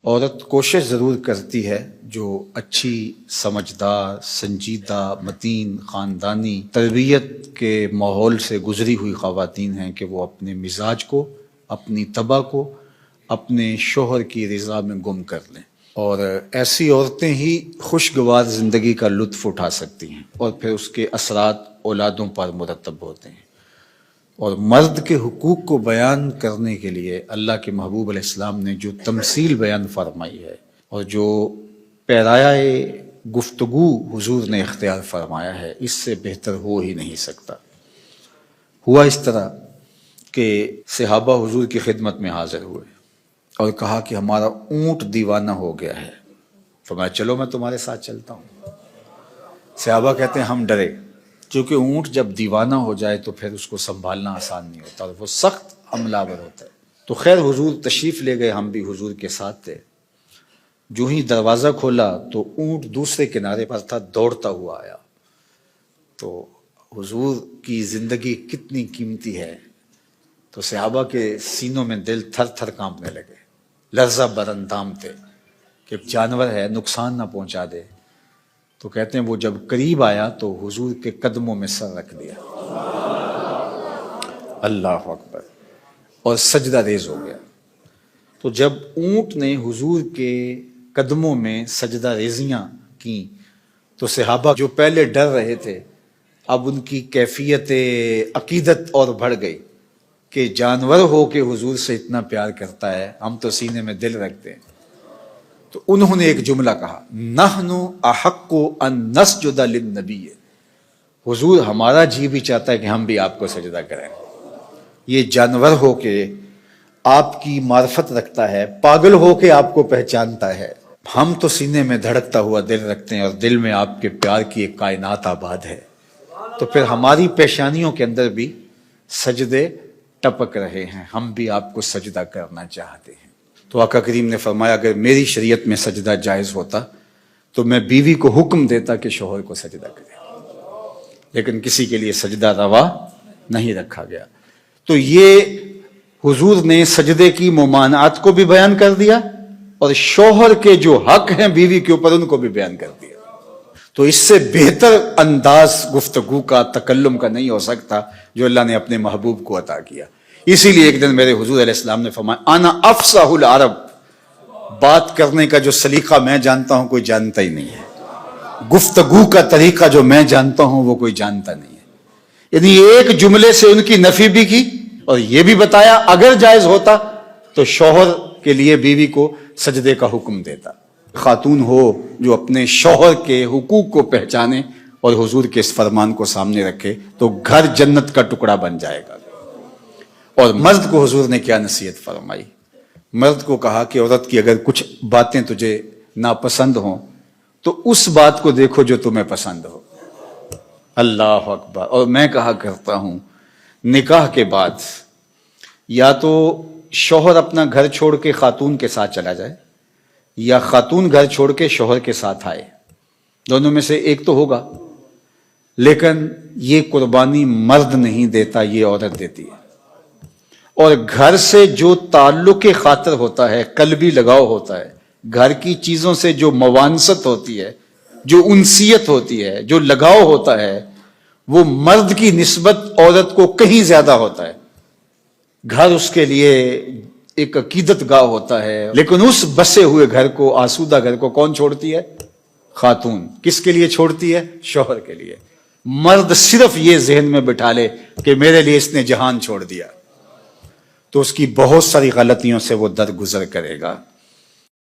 عورت کوشش ضرور کرتی ہے جو اچھی سمجھدار سنجیدہ متین خاندانی تربیت کے ماحول سے گزری ہوئی خواتین ہیں کہ وہ اپنے مزاج کو اپنی طبع کو اپنے شوہر کی رضا میں گم کر لیں، اور ایسی عورتیں ہی خوشگوار زندگی کا لطف اٹھا سکتی ہیں اور پھر اس کے اثرات اولادوں پر مرتب ہوتے ہیں۔ اور مرد کے حقوق کو بیان کرنے کے لیے اللہ کے محبوب علیہ السلام نے جو تمثیل بیان فرمائی ہے اور جو پیرایہ گفتگو حضور نے اختیار فرمایا ہے، اس سے بہتر ہو ہی نہیں سکتا۔ ہوا اس طرح کہ صحابہ حضور کی خدمت میں حاضر ہوئے اور کہا کہ ہمارا اونٹ دیوانہ ہو گیا ہے۔ فرمایا چلو میں تمہارے ساتھ چلتا ہوں۔ صحابہ کہتے ہیں ہم ڈرے، کیونکہ اونٹ جب دیوانہ ہو جائے تو پھر اس کو سنبھالنا آسان نہیں ہوتا اور وہ سخت حملہ آور ہوتا ہے۔ تو خیر حضور تشریف لے گئے، ہم بھی حضور کے ساتھ تھے۔ جو ہی دروازہ کھولا تو اونٹ دوسرے کنارے پر تھا، دوڑتا ہوا آیا۔ تو حضور کی زندگی کتنی قیمتی ہے، تو صحابہ کے سینوں میں دل تھر تھر کانپنے لگے، لرزہ بر اندام تھے کہ جانور ہے نقصان نہ پہنچا دے۔ تو کہتے ہیں وہ جب قریب آیا تو حضور کے قدموں میں سر رکھ دیا، اللہ اکبر، اور سجدہ ریز ہو گیا۔ تو جب اونٹ نے حضور کے قدموں میں سجدہ ریزیاں کی تو صحابہ جو پہلے ڈر رہے تھے، اب ان کی کیفیت عقیدت اور بڑھ گئی کہ جانور ہو کے حضور سے اتنا پیار کرتا ہے، ہم تو سینے میں دل رکھتے ہیں۔ تو انہوں نے ایک جملہ کہا، نحن احق ان نسجد للنبی، حضور ہمارا جی بھی چاہتا ہے کہ ہم بھی آپ کو سجدہ کریں۔ یہ جانور ہو کے آپ کی معرفت رکھتا ہے، پاگل ہو کے آپ کو پہچانتا ہے، ہم تو سینے میں دھڑکتا ہوا دل رکھتے ہیں اور دل میں آپ کے پیار کی ایک کائنات آباد ہے۔ تو پھر ہماری پیشانیوں کے اندر بھی سجدے ٹپک رہے ہیں، ہم بھی آپ کو سجدہ کرنا چاہتے ہیں۔ تو آقا کریم نے فرمایا اگر میری شریعت میں سجدہ جائز ہوتا تو میں بیوی کو حکم دیتا کہ شوہر کو سجدہ کرے، لیکن کسی کے لیے سجدہ روا نہیں رکھا گیا۔ تو یہ حضور نے سجدے کی ممانعات کو بھی بیان کر دیا اور شوہر کے جو حق ہیں بیوی کے اوپر ان کو بھی بیان کر دیا۔ تو اس سے بہتر انداز گفتگو کا تکلم کا نہیں ہو سکتا جو اللہ نے اپنے محبوب کو عطا کیا۔ اسی لیے ایک دن میرے حضور علیہ السلام نے فرمایا انا افصح العرب، بات کرنے کا جو سلیقہ میں جانتا ہوں کوئی جانتا ہی نہیں ہے، گفتگو کا طریقہ جو میں جانتا ہوں وہ کوئی جانتا نہیں ہے۔ یعنی ایک جملے سے ان کی نفی بھی کی اور یہ بھی بتایا اگر جائز ہوتا تو شوہر کے لیے بیوی کو سجدے کا حکم دیتا۔ خاتون ہو جو اپنے شوہر کے حقوق کو پہچانے اور حضور کے اس فرمان کو سامنے رکھے تو گھر جنت کا ٹکڑا بن جائے گا۔ اور مرد کو حضور نے کیا نصیحت فرمائی؟ مرد کو کہا کہ عورت کی اگر کچھ باتیں تجھے ناپسند ہوں تو اس بات کو دیکھو جو تمہیں پسند ہو، اللہ اکبر۔ اور میں کہا کرتا ہوں نکاح کے بعد یا تو شوہر اپنا گھر چھوڑ کے خاتون کے ساتھ چلا جائے یا خاتون گھر چھوڑ کے شوہر کے ساتھ آئے، دونوں میں سے ایک تو ہوگا، لیکن یہ قربانی مرد نہیں دیتا، یہ عورت دیتی ہے۔ اور گھر سے جو تعلق خاطر ہوتا ہے، قلبی لگاؤ ہوتا ہے، گھر کی چیزوں سے جو موانست ہوتی ہے، جو انسیت ہوتی ہے، جو لگاؤ ہوتا ہے، وہ مرد کی نسبت عورت کو کہیں زیادہ ہوتا ہے۔ گھر اس کے لیے ایک عقیدت گاہ ہوتا ہے، لیکن اس بسے ہوئے گھر کو، آسودہ گھر کو کون چھوڑتی ہے؟ خاتون۔ کس کے لیے چھوڑتی ہے؟ شوہر کے لیے۔ مرد صرف یہ ذہن میں بٹھا لے کہ میرے لیے اس نے جہان چھوڑ دیا تو اس کی بہت ساری غلطیوں سے وہ درگزر کرے گا۔